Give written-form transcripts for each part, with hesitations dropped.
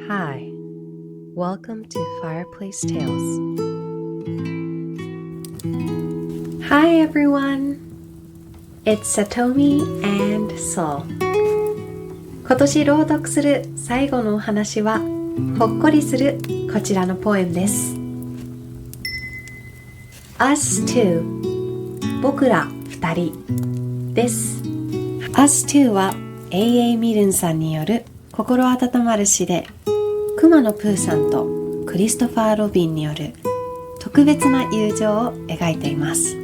Hi, welcome to Fireplace Tales. Hi everyone, it's Satomi and Sol. 今年朗読する最後のお話はほっこりするこちらのポエムです。Us Two 僕ら二人です。Us Two は A.A. ミルンさんによる心温まる詩で、クマのプーさんとクリストファー・ロビンによる特別な友情を描いています。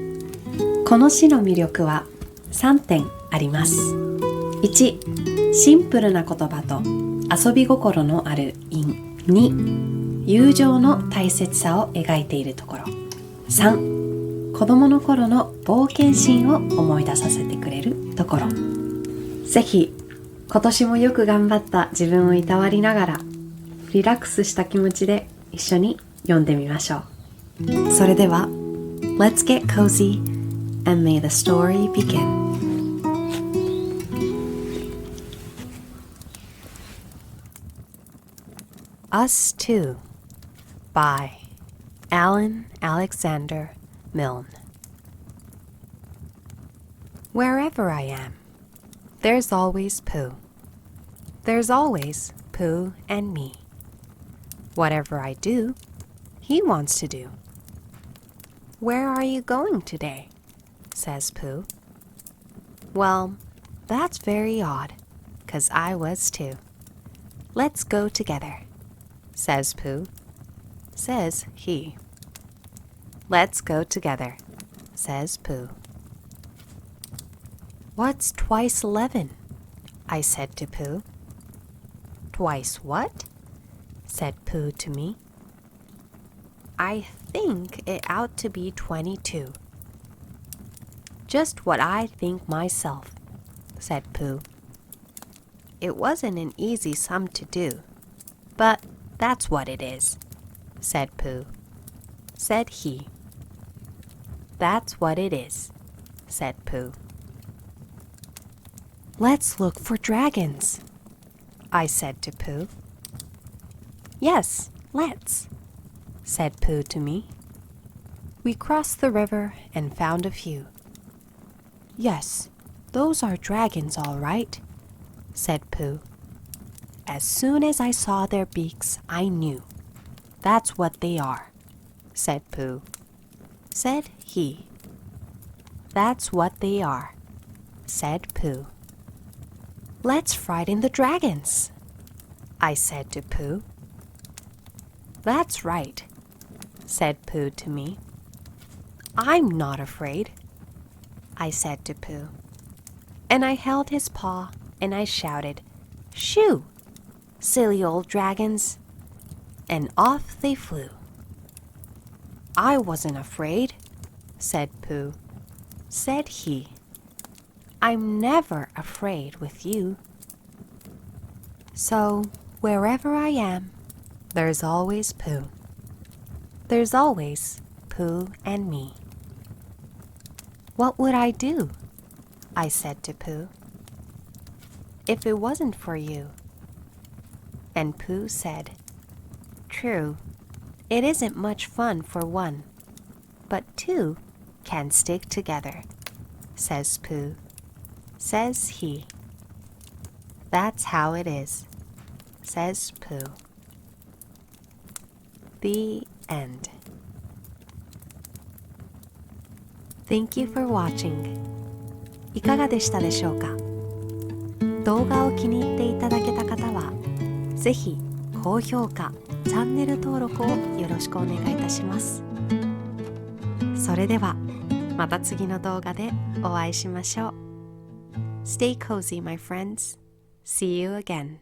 この詩の魅力は3点あります。1、シンプルな言葉と遊び心のある韻。2、友情の大切さを描いているところ。3、子供の頃の冒険心を思い出させてくれるところ。ぜひ今年もよく頑張った自分をいたわりながらリラックスした気持ちで一緒に読んでみましょう。それでは Let's get cozy and may the story begin. Us Two by Alan Alexander Milne. Wherever I am, there's always Pooh. There's always Pooh and me. Whatever I do, he wants to do. Where are you going today? Says Pooh. Well, that's very odd, 'cause I was too. Let's go together, says Pooh. Says he. Let's go together, says Pooh. What's twice 11? I said to Pooh. Twice what? Said Pooh to me. I think it ought to be 22. Just what I think myself, said Pooh. It wasn't an easy sum to do, but that's what it is, said Pooh. Said he. That's what it is, said Pooh. Let's look for dragons, I said to Pooh. Yes, let's, said Pooh to me. We crossed the river and found a few. Yes, those are dragons all right, said Pooh. As soon as I saw their beaks, I knew. That's what they are, said Pooh. Said he. That's what they are, said Pooh. Let's frighten the dragons, I said to Pooh. That's right, said Pooh to me. I'm not afraid, I said to Pooh. And I held his paw and I shouted, Shoo, silly old dragons. And off they flew. I wasn't afraid, said Pooh. Said he. I'm never afraid with you. So, wherever I am, there's always Pooh. There's always Pooh and me. What would I do? I said to Pooh. If it wasn't for you. And Pooh said, True, it isn't much fun for one, but two can stick together, says Pooh. Says he. That's how it is, says Pooh. The end. Thank you for watching. いかがでしたでしょうか？動画を気に入っていただけた方は、ぜひ高評価、チャンネル登録をよろしくお願いいたします。それでは、また次の動画でお会いしましょう。Stay cozy, my friends. See you again.